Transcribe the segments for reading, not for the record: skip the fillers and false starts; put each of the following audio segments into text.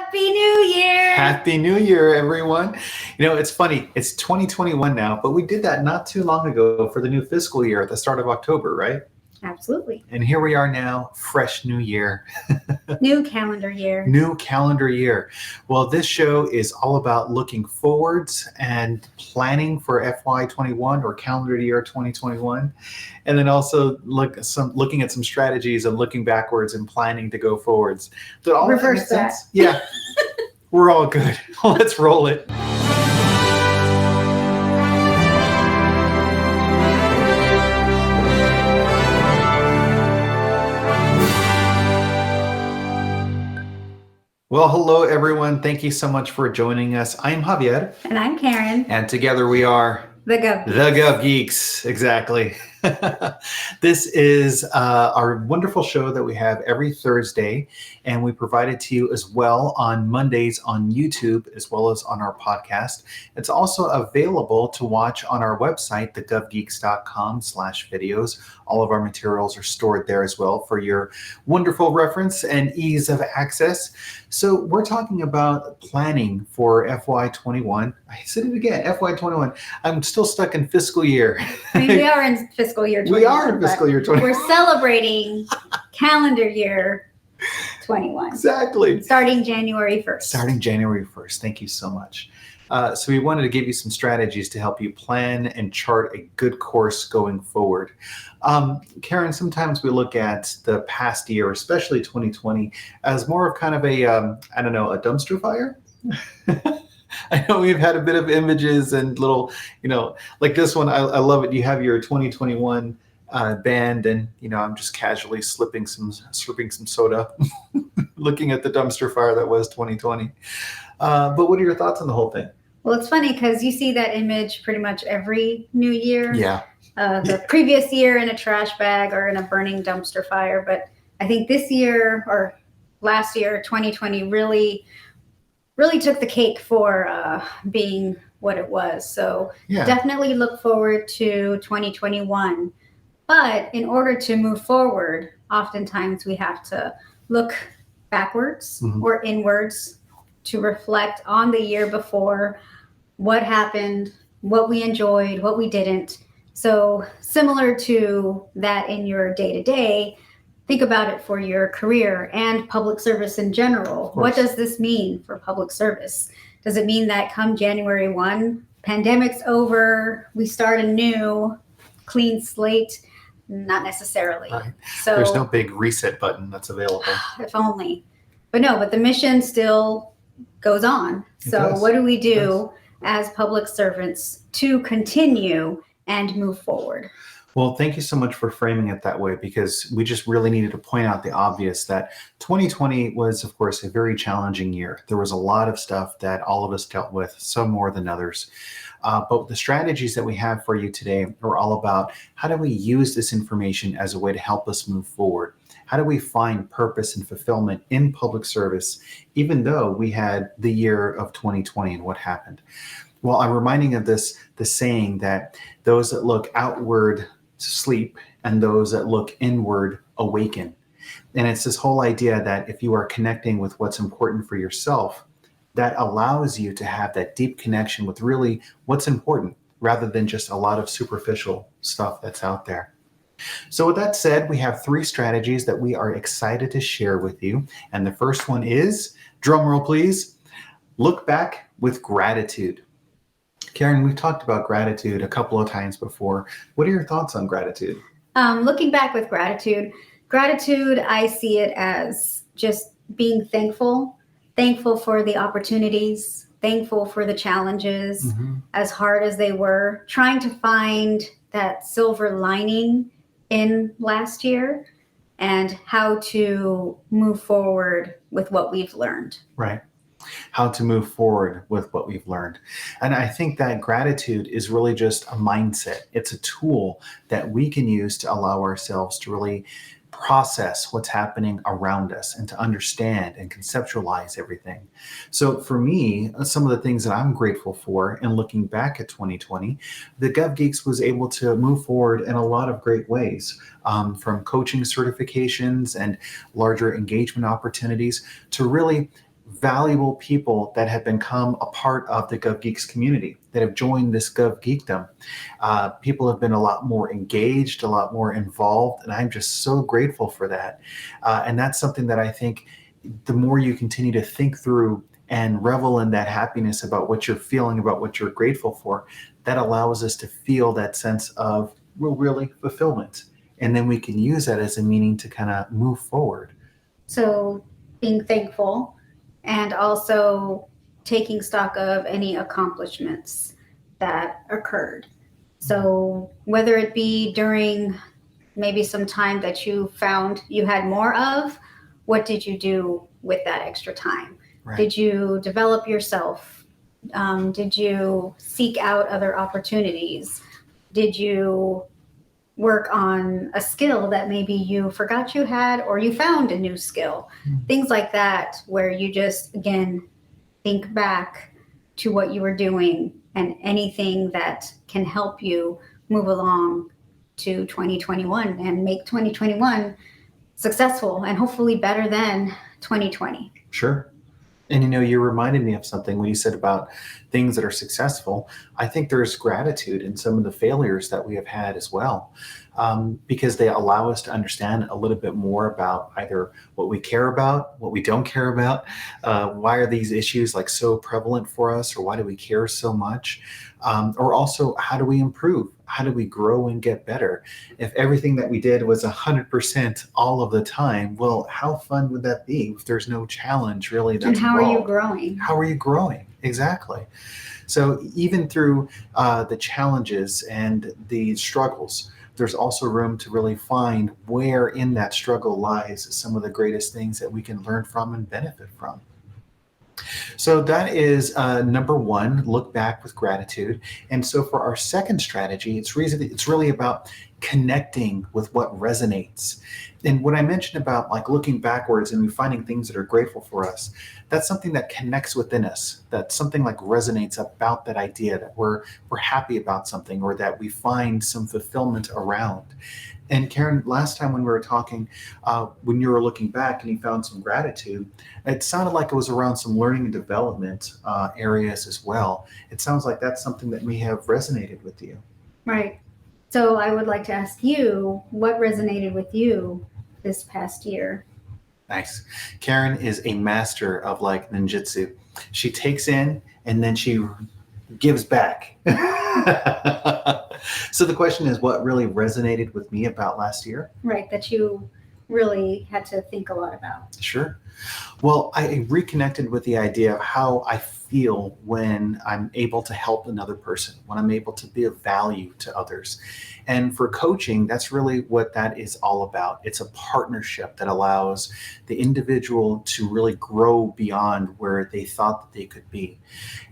Happy New Year! Happy New Year, everyone. You know, it's funny. It's 2021 now, but we did that not too long ago for the new fiscal year at the start of October, right? Absolutely. And here we are now, fresh new year. New calendar year. New calendar year. Well, this show is all about looking forwards and planning for FY21 or calendar year 2021. And then also looking at some strategies and looking backwards and planning to go forwards. Did all Reverse that make sense? Yeah. We're all good. Let's roll it. Well, hello, everyone. Thank you so much for joining us. I'm Javier. And I'm Karen. And together we are the Gov Geeks. The Gov Geeks, exactly. This is our wonderful show that we have every Thursday, and we provide it to you as well on Mondays on YouTube, as well as on our podcast. It's also available to watch on our website, thegovgeeks.com/videos. All of our materials are stored there as well for your wonderful reference and ease of access. So we're talking about planning for FY21. I said it again, FY21. I'm still stuck in fiscal year. I mean, we are in fiscal year 21. We are in fiscal year 21. We're celebrating calendar year 21. Exactly. Starting January 1st. Starting January 1st. Thank you so much. So we wanted to give you some strategies to help you plan and chart a good course going forward. Karen, sometimes we look at the past year, especially 2020, as more of kind of a, a dumpster fire. I know we've had a bit of images and little, like this one. I love it. You have your 2021 band, and I'm just casually slurping some soda, looking at the dumpster fire that was 2020. But what are your thoughts on the whole thing? Well, it's funny because you see that image pretty much every new year. Yeah. The previous year in a trash bag or in a burning dumpster fire. But I think this year or last year, 2020, really took the cake for being what it was. So Definitely look forward to 2021. But in order to move forward, oftentimes we have to look backwards or inwards to reflect on the year before, what happened, what we enjoyed, what we didn't. So similar to that in your day-to-day, think about it for your career and public service in general. What does this mean for public service? Does it mean that come January 1, pandemic's over, we start a new clean slate? Not necessarily. Right. So there's no big reset button that's available. If only. But the mission still goes on. So what do we do as public servants to continue and move forward? Well, thank you so much for framing it that way, because we just really needed to point out the obvious that 2020 was, of course, a very challenging year. There was a lot of stuff that all of us dealt with, some more than others. But the strategies that we have for you today are all about how do we use this information as a way to help us move forward? How do we find purpose and fulfillment in public service, even though we had the year of 2020 and what happened? Well, I'm reminding of the saying that those that look outward sleep and those that look inward awaken. And it's this whole idea that if you are connecting with what's important for yourself, that allows you to have that deep connection with really what's important, rather than just a lot of superficial stuff that's out there. So with that said, we have 3 strategies that we are excited to share with you. And the first one is, drum roll please, look back with gratitude. Karen, we've talked about gratitude a couple of times before. What are your thoughts on gratitude? Looking back with gratitude, I see it as just being thankful for the opportunities, thankful for the challenges, as hard as they were, trying to find that silver lining in last year and how to move forward with what we've learned. Right. How to move forward with what we've learned. And I think that gratitude is really just a mindset. It's a tool that we can use to allow ourselves to really process what's happening around us and to understand and conceptualize everything. So for me, some of the things that I'm grateful for in looking back at 2020, the Gov Geeks was able to move forward in a lot of great ways, from coaching certifications and larger engagement opportunities to really valuable people that have become a part of the Gov Geeks community, that have joined this Gov Geekdom. People have been a lot more engaged, a lot more involved, and I'm just so grateful for that. And that's something that I think the more you continue to think through and revel in that happiness about what you're feeling, about what you're grateful for, that allows us to feel that sense of, well, really fulfillment. And then we can use that as a meaning to kind of move forward. So being thankful and also taking stock of any accomplishments that occurred. So whether it be during maybe some time that you found you had more of, what did you do with that extra time? Right. Did you develop yourself? Did you seek out other opportunities? Did you work on a skill that maybe you forgot you had, or you found a new skill? Things like that, where you just, again, think back to what you were doing and anything that can help you move along to 2021 and make 2021 successful and hopefully better than 2020. Sure. And you reminded me of something when you said about things that are successful. I think there's gratitude in some of the failures that we have had as well, because they allow us to understand a little bit more about either what we care about, what we don't care about, why are these issues like so prevalent for us, or why do we care so much, or also how do we improve? How do we grow and get better? If everything that we did was 100% all of the time, well, how fun would that be if there's no challenge really that's And how involved? are you growing? How are you growing? Exactly. So even through the challenges and the struggles, there's also room to really find where in that struggle lies some of the greatest things that we can learn from and benefit from. So that is number one, look back with gratitude. And so for our second strategy, it's really about connecting with what resonates. And what I mentioned about like looking backwards and finding things that are grateful for us, that's something that connects within us. That's something like resonates about that idea that we're happy about something, or that we find some fulfillment around. And Karen, last time when we were talking, when you were looking back and you found some gratitude, it sounded like it was around some learning and development areas as well. It sounds like that's something that may have resonated with you. Right. So I would like to ask you, what resonated with you this past year? Nice. Karen is a master of like ninjutsu. She takes in and then she gives back. So the question is, what really resonated with me about last year? Right, that you really had to think a lot about. Sure. Well, I reconnected with the idea of how I feel when I'm able to help another person, when I'm able to be of value to others. And for coaching, that's really what that is all about. It's a partnership that allows the individual to really grow beyond where they thought that they could be.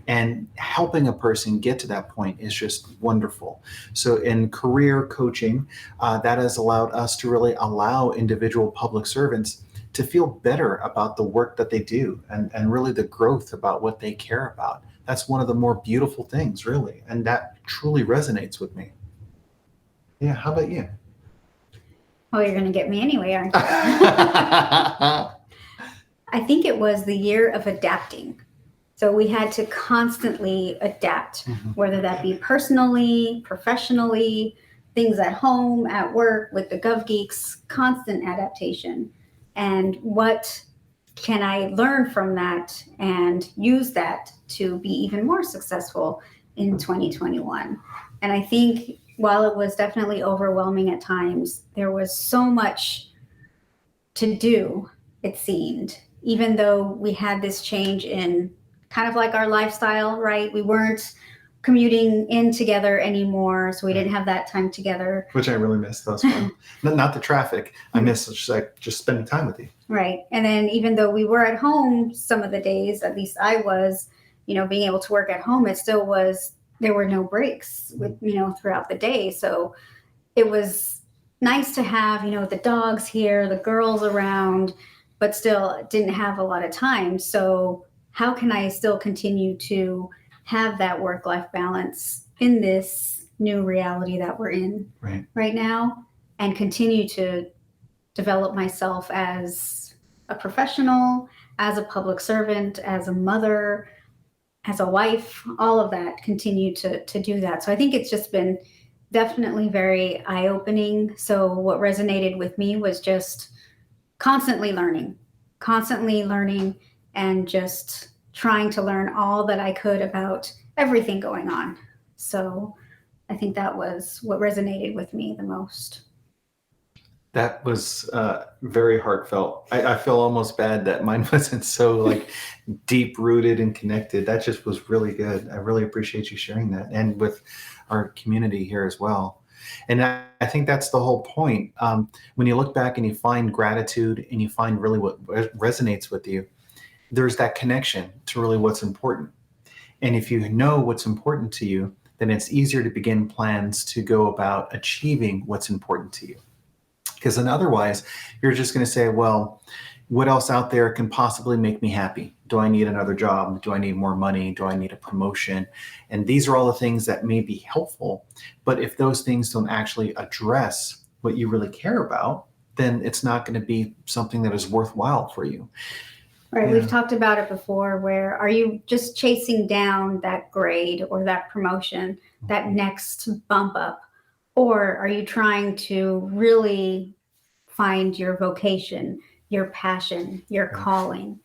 And helping a person get to that point is just wonderful. So in career coaching, that has allowed us to really allow individual public servants to feel better about the work that they do, and really the growth about what they care about. That's one of the more beautiful things, really. And that truly resonates with me. Yeah, how about you? Oh, you're going to get me anyway, aren't you? I think it was the year of adapting. So we had to constantly adapt, whether that be personally, professionally, things at home, at work, with the Gov Geeks, constant adaptation. And what can I learn from that and use that to be even more successful in 2021? And I think while it was definitely overwhelming at times, there was so much to do, it seemed, even though we had this change in kind of like our lifestyle, right? We weren't commuting in together anymore, so we didn't have that time together. Which I really miss. That was fun. Not the traffic. I miss just spending time with you. Right. And then even though we were at home some of the days, at least I was, being able to work at home, it still was, there were no breaks with, throughout the day. So it was nice to have, the dogs here, the girls around, but still didn't have a lot of time. So how can I still continue to have that work-life balance in this new reality that we're in right now, and continue to develop myself as a professional, as a public servant, as a mother, as a wife, all of that, continue to do that. So I think it's just been definitely very eye-opening. So what resonated with me was just constantly learning, and just trying to learn all that I could about everything going on. So I think that was what resonated with me the most. That was very heartfelt. I feel almost bad that mine wasn't so like deep rooted and connected. That just was really good. I really appreciate you sharing that, and with our community here as well. And I think that's the whole point. When you look back and you find gratitude and you find really what resonates with you, there's that connection to really what's important. And if you know what's important to you, then it's easier to begin plans to go about achieving what's important to you. Because then otherwise, you're just going to say, well, what else out there can possibly make me happy? Do I need another job? Do I need more money? Do I need a promotion? And these are all the things that may be helpful. But if those things don't actually address what you really care about, then it's not going to be something that is worthwhile for you. Right. Yeah. We've talked about it before, where are you just chasing down that grade or that promotion, that next bump up? Or are you trying to really find your vocation, your passion, your calling?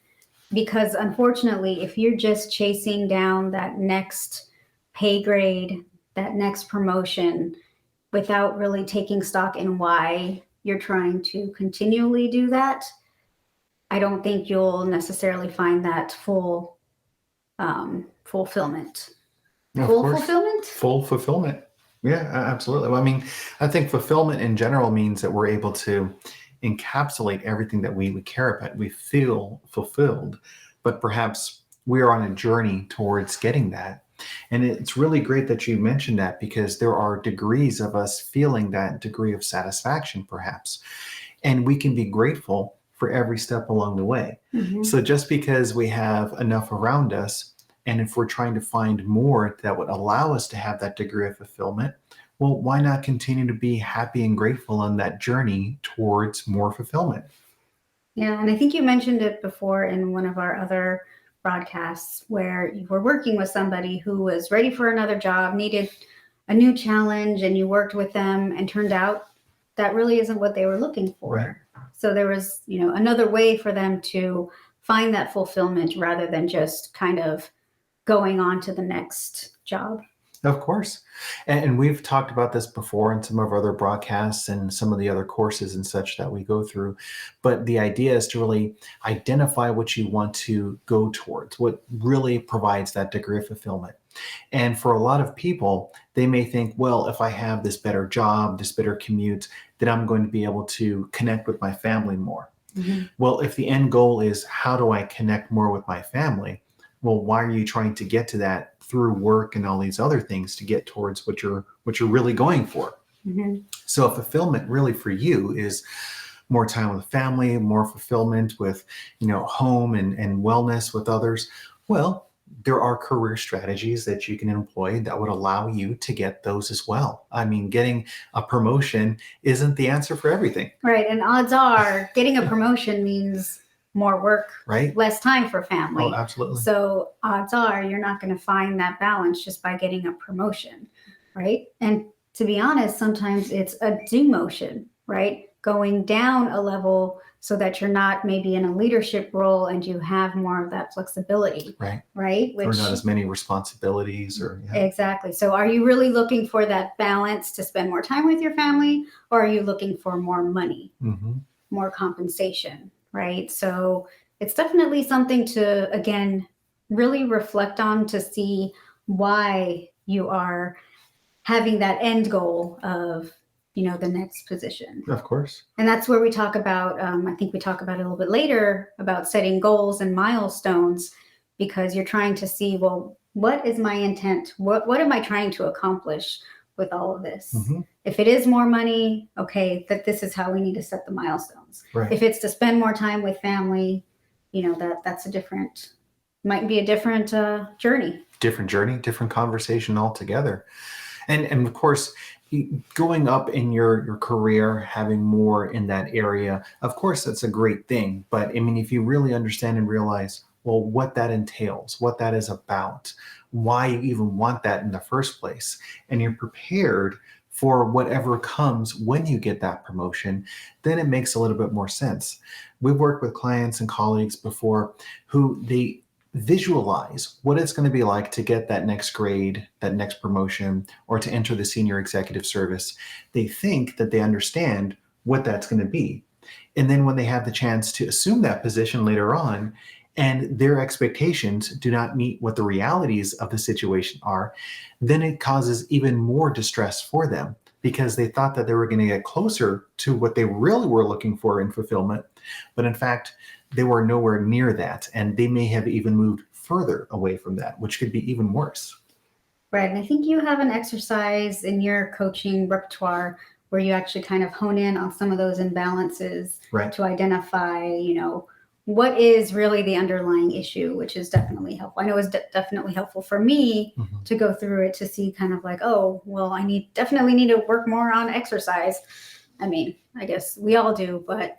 Because unfortunately, if you're just chasing down that next pay grade, that next promotion, without really taking stock in why you're trying to continually do that, I don't think you'll necessarily find that full fulfillment. Of Full course. fulfillment? Full fulfillment. Yeah, absolutely. Well, I mean, I think fulfillment in general means that we're able to encapsulate everything that we care about. We feel fulfilled, but perhaps we are on a journey towards getting that. And it's really great that you mentioned that, because there are degrees of us feeling that degree of satisfaction, perhaps. And we can be grateful for every step along the way. Mm-hmm. So just because we have enough around us, and if we're trying to find more that would allow us to have that degree of fulfillment, well, why not continue to be happy and grateful on that journey towards more fulfillment? Yeah, and I think you mentioned it before in one of our other broadcasts, where you were working with somebody who was ready for another job, needed a new challenge, and you worked with them, and turned out that really isn't what they were looking for. Right. So there was, another way for them to find that fulfillment rather than just kind of going on to the next job. Of course. And we've talked about this before in some of our other broadcasts and some of the other courses and such that we go through. But the idea is to really identify what you want to go towards, what really provides that degree of fulfillment. And for a lot of people, they may think, well, if I have this better job, this better commute, then I'm going to be able to connect with my family more. Mm-hmm. Well, if the end goal is how do I connect more with my family? Well, why are you trying to get to that through work and all these other things to get towards what you're really going for? Mm-hmm. So fulfillment really for you is more time with family, more fulfillment with, home and wellness with others. Well, there are career strategies that you can employ that would allow you to get those as well. I mean, getting a promotion isn't the answer for everything. Right. And odds are getting a promotion means more work, right? Less time for family. Oh, absolutely. So odds are you're not going to find that balance just by getting a promotion, right? And to be honest, sometimes it's a demotion, right? Going down a level so that you're not maybe in a leadership role and you have more of that flexibility, right? Which, or not as many responsibilities, or Exactly. So are you really looking for that balance to spend more time with your family, or are you looking for more money, more compensation? Right. So it's definitely something to, again, really reflect on to see why you are having that end goal of, the next position. Of course. And that's where we talk about, I think we talk about it a little bit later, about setting goals and milestones, because you're trying to see, well, what is my intent? What am I trying to accomplish with all of this? If it is more money, okay, that this is how we need to set the milestones. Right. If it's to spend more time with family, that's might be a different journey. Different journey, different conversation altogether. And of course, going up in your career, having more in that area, of course, that's a great thing. But I mean, if you really understand and realize, well, what that entails, what that is about, why you even want that in the first place, and you're prepared for whatever comes when you get that promotion, then it makes a little bit more sense. We've worked with clients and colleagues before who they visualize what it's going to be like to get that next grade, that next promotion, or to enter the senior executive service. They think that they understand what that's going to be. And then when they have the chance to assume that position later on, and their expectations do not meet what the realities of the situation are, then it causes even more distress for them because they thought that they were going to get closer to what they really were looking for in fulfillment. But in fact, they were nowhere near that. And they may have even moved further away from that, which could be even worse. Right. And I think you have an exercise in your coaching repertoire where you actually kind of hone in on some of those imbalances to identify, what is really the underlying issue, which is definitely helpful. I know it's definitely helpful for me to go through it to see kind of like, oh, well, definitely need to work more on exercise. I mean, I guess we all do, but,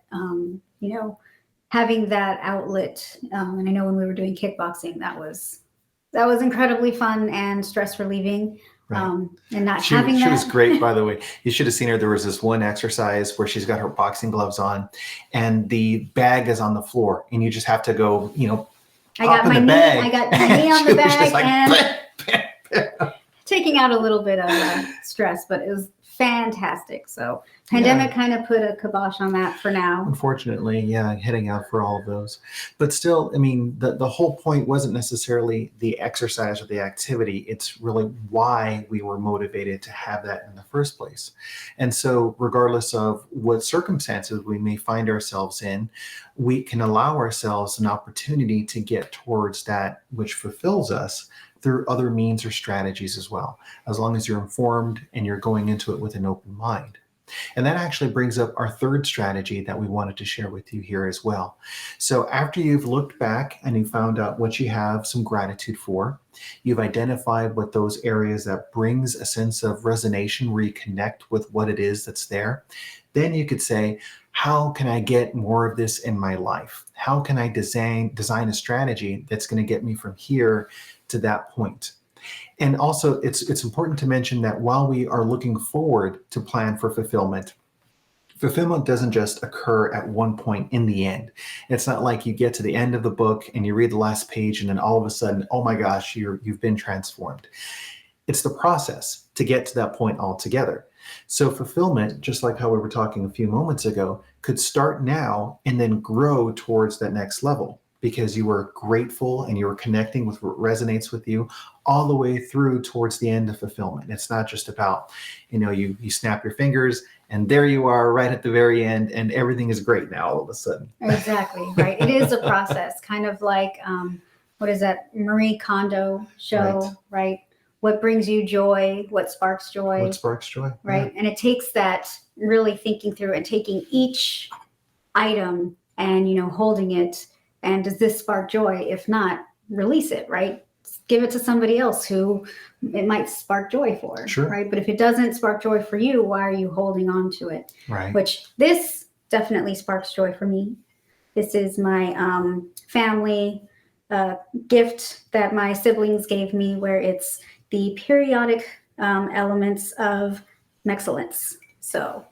having that outlet. And I know when we were doing kickboxing, that was incredibly fun and stress relieving. Right. And not she having that. was great, by the way. You should have seen her. There was this one exercise where she's got her boxing gloves on and the bag is on the floor and you just have to go, I got my knee on the bag like, and taking out a little bit of stress, but it was fantastic. So pandemic kind of put a kibosh on that for now. Unfortunately, heading out for all of those. But still, I mean, the whole point wasn't necessarily the exercise or the activity. It's really why we were motivated to have that in the first place. And so regardless of what circumstances we may find ourselves in, we can allow ourselves an opportunity to get towards that which fulfills us through other means or strategies as well, as long as you're informed and you're going into it with an open mind. And that actually brings up our third strategy that we wanted to share with you here as well. So after you've looked back and you found out what you have some gratitude for, you've identified what those areas that brings a sense of resonation where you connect with what it is that's there, then you could say, how can I get more of this in my life? How can I design a strategy that's going to get me from here to that point? And also, it's important to mention that while we are looking forward to plan for fulfillment doesn't just occur at one point in the end. It's not like you get to the end of the book and you read the last page and then all of a sudden, oh my gosh, you've been transformed. It's the process to get to that point altogether. So fulfillment, just like how we were talking a few moments ago, could start now and then grow towards that next level, because you were grateful and you were connecting with what resonates with you all the way through towards the end of fulfillment. It's not just about, you snap your fingers and there you are right at the very end and everything is great now all of a sudden. Exactly, right. It is a process, kind of like, what is that Marie Kondo show, right? What brings you joy? What sparks joy? What sparks joy? Right. Yeah. And it takes that really thinking through and taking each item and, holding it. And does this spark joy? If not, release it, right? Give it to somebody else who it might spark joy for, right? But if it doesn't spark joy for you, why are you holding on to it? Right. Which this definitely sparks joy for me. This is my family gift that my siblings gave me, where it's the periodic elements of excellence. So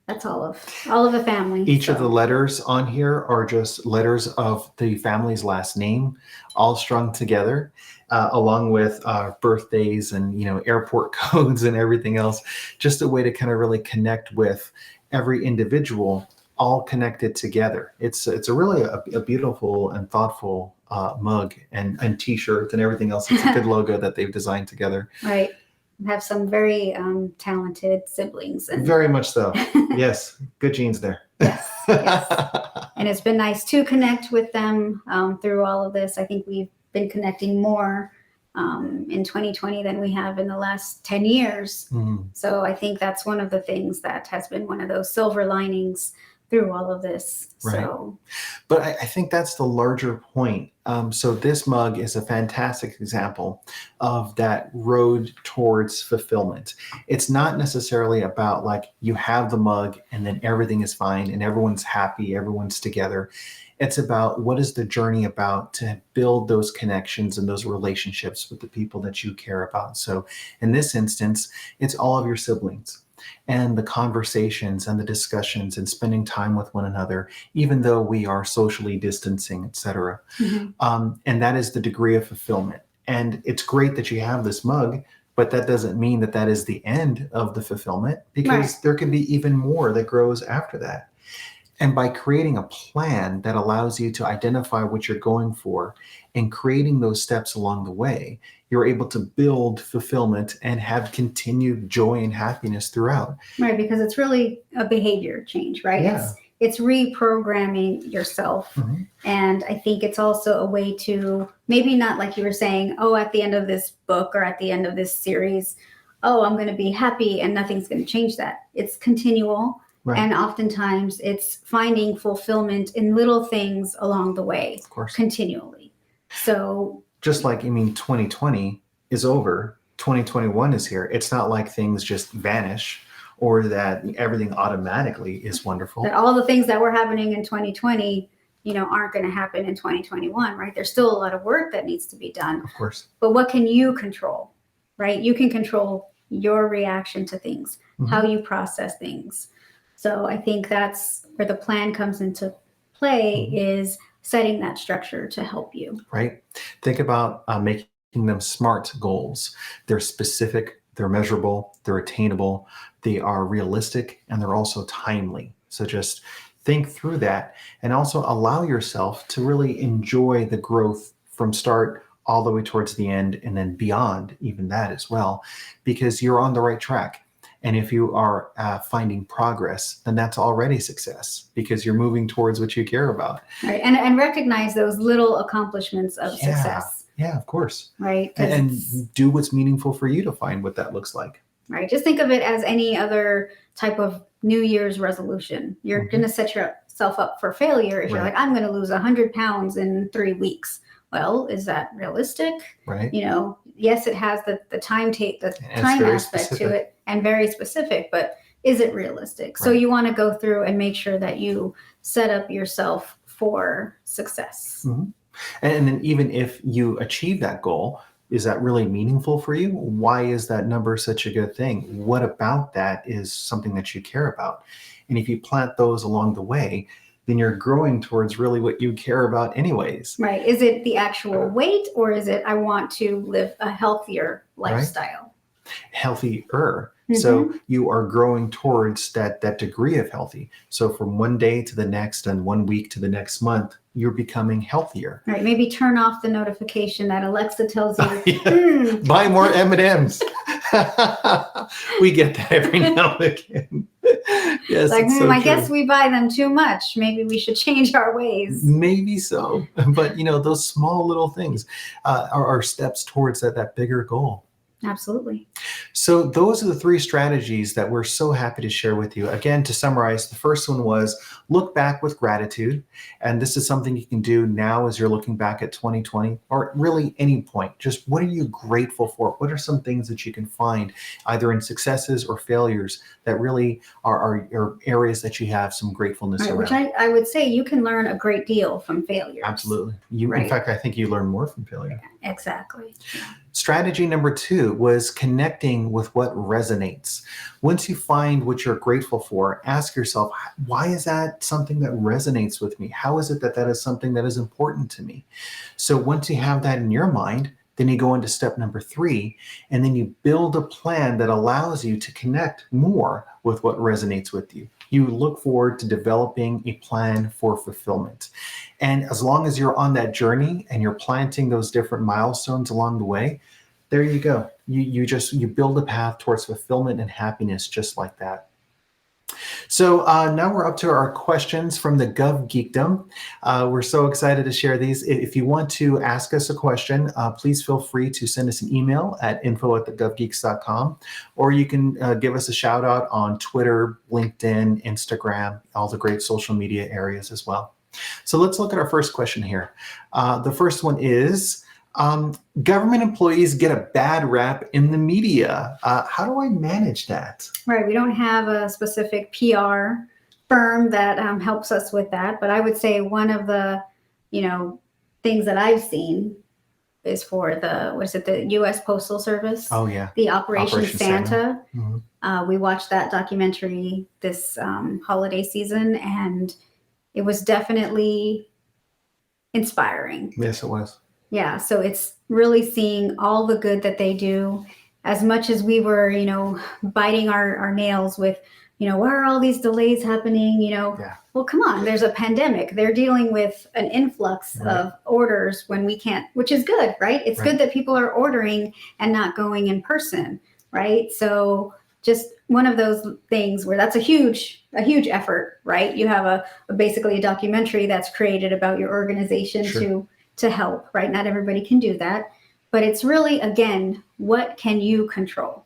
that's all of the family. Each of the letters on here are just letters of the family's last name, all strung together, along with birthdays and airport codes and everything else. Just a way to kind of really connect with every individual, all connected together. It's a really a beautiful and thoughtful mug and T-shirt and everything else. It's a good logo that they've designed together. Right. Have some very talented siblings. Very much so. Yes. Good genes there. Yes. And it's been nice to connect with them through all of this. I think we've been connecting more in 2020 than we have in the last 10 years. Mm-hmm. So I think that's one of the things that has been one of those silver linings through all of this. Right. So, But I think that's the larger point. So this mug is a fantastic example of that road towards fulfillment. It's not necessarily about like you have the mug and then everything is fine and everyone's happy, everyone's together. It's about what is the journey about to build those connections and those relationships with the people that you care about. So in this instance, it's all of your siblings and the conversations and the discussions and spending time with one another, even though we are socially distancing, etc. And that is the degree of fulfillment. And it's great that you have this mug, but that doesn't mean that that is the end of the fulfillment, because there can be even more that grows after that. And by creating a plan that allows you to identify what you're going for and creating those steps along the way, you're able to build fulfillment and have continued joy and happiness throughout. Right, because it's really a behavior change, right? Yeah. It's reprogramming yourself. And I think it's also a way to maybe not like you were saying, oh, at the end of this book or at the end of this series, oh, I'm going to be happy and nothing's going to change that. It's continual. Right. And oftentimes it's finding fulfillment in little things along the way, Of course. continually. So just like, 2020 is over, 2021 is here. It's not like things just vanish or that everything automatically is wonderful. That all the things that were happening in 2020, aren't going to happen in 2021, right? There's still a lot of work that needs to be done. Of course. But what can you control, right? You can control your reaction to things, how you process things. So I think that's where the plan comes into play, is setting that structure to help you. Right. Think about making them SMART goals. They're specific, they're measurable, they're attainable, they are realistic, and they're also timely. So just think through that and also allow yourself to really enjoy the growth from start all the way towards the end and then beyond even that as well, because you're on the right track. And if you are finding progress, then that's already success, because you're moving towards what you care about. Right. And recognize those little accomplishments of success. Yeah, of course. Right. And do what's meaningful for you to find what that looks like. Right. Just think of it as any other type of New Year's resolution. You're going to set yourself up for failure if you're like, I'm going to lose 100 pounds in 3 weeks. Well, is that realistic? Right. Yes, it has the time aspect to it and very specific, but is it realistic? So you want to go through and make sure that you set up yourself for success. And then even if you achieve that goal, is that really meaningful for you? Why is that number such a good thing? What about that is something that you care about? And if you plant those along the way, then you're growing towards really what you care about anyways. Right. Is it the actual weight, or is it I want to live a healthier lifestyle? Healthier. So you are growing towards that degree of healthy. So from one day to the next and 1 week to the next month, you're becoming healthier. Right. Maybe turn off the notification that Alexa tells you, buy more M&Ms. We get that every now and again. Yes, like, so I true. guess we buy them too much. Maybe we should change our ways. Maybe so. But, those small little things are steps towards that bigger goal. Absolutely. So those are the 3 strategies that we're so happy to share with you. Again, to summarize, the first one was look back with gratitude. And this is something you can do now as you're looking back at 2020, or really any point. Just what are you grateful for? What are some things that you can find either in successes or failures that really are areas that you have some gratefulness around? Which I would say you can learn a great deal from failure. Absolutely. In fact, I think you learn more from failure. Exactly. Strategy number 2 was connecting with what resonates. Once you find what you're grateful for, ask yourself, why is that something that resonates with me? How is it that is something that is important to me? So once you have that in your mind, then you go into step number 3, and then you build a plan that allows you to connect more with what resonates with you. You look forward to developing a plan for fulfillment. And as long as you're on that journey and you're planting those different milestones along the way, there you go. You build a path towards fulfillment and happiness just like that. So now we're up to our questions from the Gov Geekdom. We're so excited to share these. If you want to ask us a question, please feel free to send us an email at info@thegovgeeks.com, or you can give us a shout out on Twitter, LinkedIn, Instagram, all the great social media areas as well. So let's look at our first question here. The first one is, government employees get a bad rap in the media. How do I manage that? Right. We don't have a specific PR firm that helps us with that. But I would say one of the, things that I've seen is for the U.S. Postal Service. Oh, yeah. The Operation Santa. Mhm. We watched that documentary this holiday season, and it was definitely inspiring. Yes, it was. Yeah, so it's really seeing all the good that they do. As much as we were, biting our nails with, why are all these delays happening? Yeah. Well, come on, there's a pandemic. They're dealing with an influx Right. of orders when we can't, which is good, right? It's Right. good that people are ordering and not going in person, right? So just one of those things where that's a huge effort, right? You have basically a documentary that's created about your organization Sure. to help, right? Not everybody can do that, but it's really, again, what can you control?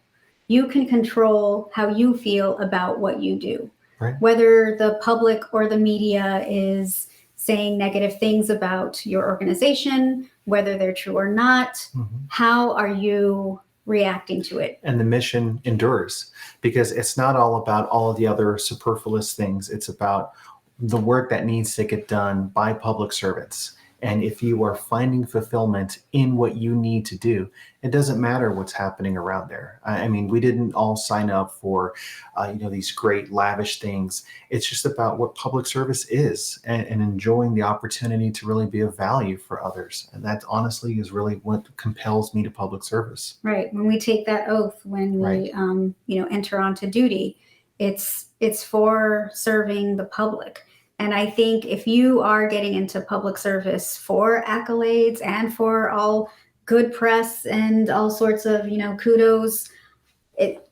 You can control how you feel about what you do. Right. Whether the public or the media is saying negative things about your organization, whether they're true or not, Mhm. how are you reacting to it? And the mission endures, because it's not all about all of the other superfluous things. It's about the work that needs to get done by public servants. And if you are finding fulfillment in what you need to do, it doesn't matter what's happening around there. I mean, we didn't all sign up for, these great lavish things. It's just about what public service is, and enjoying the opportunity to really be of value for others. And that honestly is really what compels me to public service. Right. When we take that oath, when we, enter onto duty, it's for serving the public. And I think if you are getting into public service for accolades and for all good press and all sorts of, kudos, it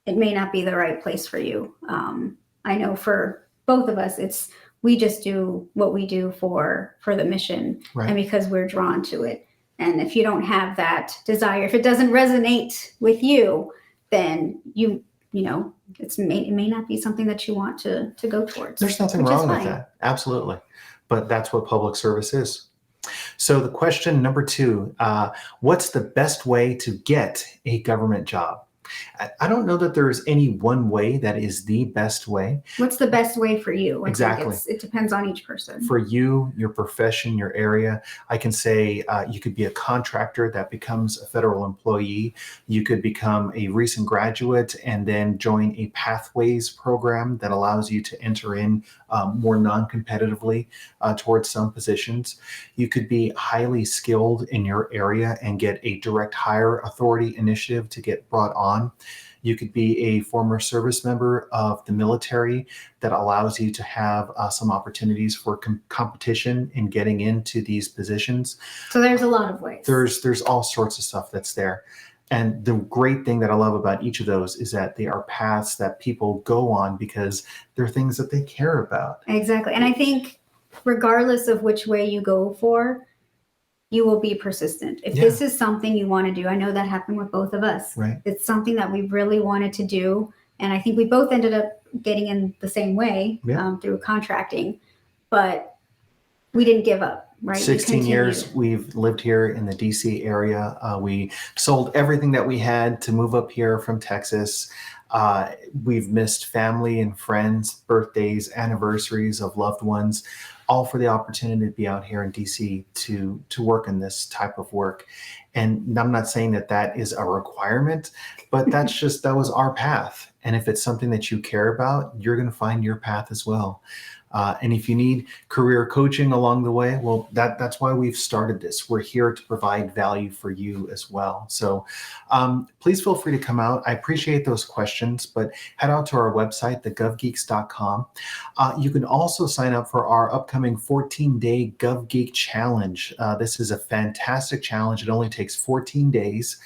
may not be the right place for you. I know for both of us, we just do what we do for the mission, Right. and because we're drawn to it. And if you don't have that desire, if it doesn't resonate with you, then it may not be something that you want to go towards. There's nothing which is wrong with fine. that. Absolutely. But that's what public service is. So the question number 2, what's the best way to get a government job? I don't know that there's any one way that is the best way. What's the best way for you? I think Exactly. it depends on each person. For you, your profession, your area, I can say you could be a contractor that becomes a federal employee. You could become a recent graduate and then join a pathways program that allows you to enter in more non-competitively towards some positions. You could be highly skilled in your area and get a direct hire authority initiative to get brought on. You could be a former service member of the military that allows you to have some opportunities for competition in getting into these positions. So there's a lot of ways. There's all sorts of stuff that's there. And the great thing that I love about each of those is that they are paths that people go on because they're things that they care about. Exactly. And I think regardless of which way you go for, you will be persistent. If this is something you want to do, I know that happened with both of us. Right. It's something that we really wanted to do. And I think we both ended up getting in the same way through contracting, but we didn't give up, right? 16 years we've lived here in the DC area. We sold everything that we had to move up here from Texas. We've missed family and friends, birthdays, anniversaries of loved ones, all for the opportunity to be out here in DC to work in this type of work. And I'm not saying that that is a requirement, but that was our path. And if it's something that you care about, you're going to find your path as well. And if you need career coaching along the way, well, that's why we've started this. We're here to provide value for you as well. So please feel free to come out. I appreciate those questions, but head out to our website, thegovgeeks.com. You can also sign up for our upcoming 14-day Gov Geek Challenge. This is a fantastic challenge. It only takes takes 14 days,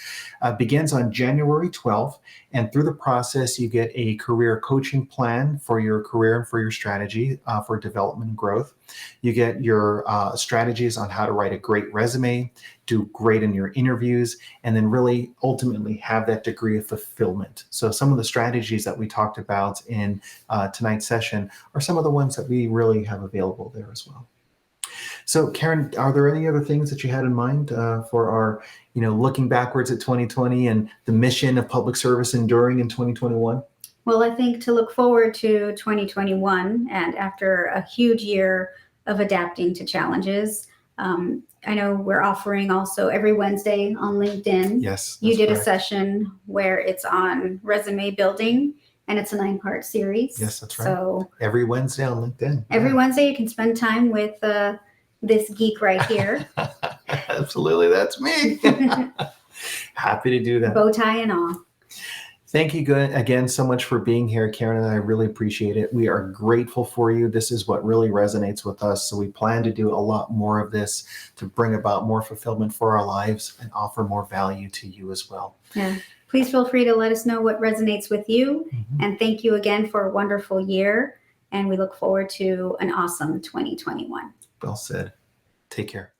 begins on January 12th. And through the process, you get a career coaching plan for your career and for your strategy for development and growth. You get your strategies on how to write a great resume, do great in your interviews, and then really ultimately have that degree of fulfillment. So some of the strategies that we talked about in tonight's session are some of the ones that we really have available there as well. So Karen, are there any other things that you had in mind for our, looking backwards at 2020 and the mission of public service enduring in 2021? Well, I think to look forward to 2021, and after a huge year of adapting to challenges, I know we're offering also every Wednesday on LinkedIn. Yes, you did correct. A session where it's on resume building, and it's a 9-part series. Yes, that's right. So every Wednesday on LinkedIn. Every Wednesday you can spend time with this geek right here. Absolutely, that's me. Happy to do that. Bow tie and all. Thank you again so much for being here, Karen, and I really appreciate it. We are grateful for you. This is what really resonates with us. So we plan to do a lot more of this to bring about more fulfillment for our lives and offer more value to you as well. Yeah. Please feel free to let us know what resonates with you. Mm-hmm. And thank you again for a wonderful year. And we look forward to an awesome 2021. Well said. Take care.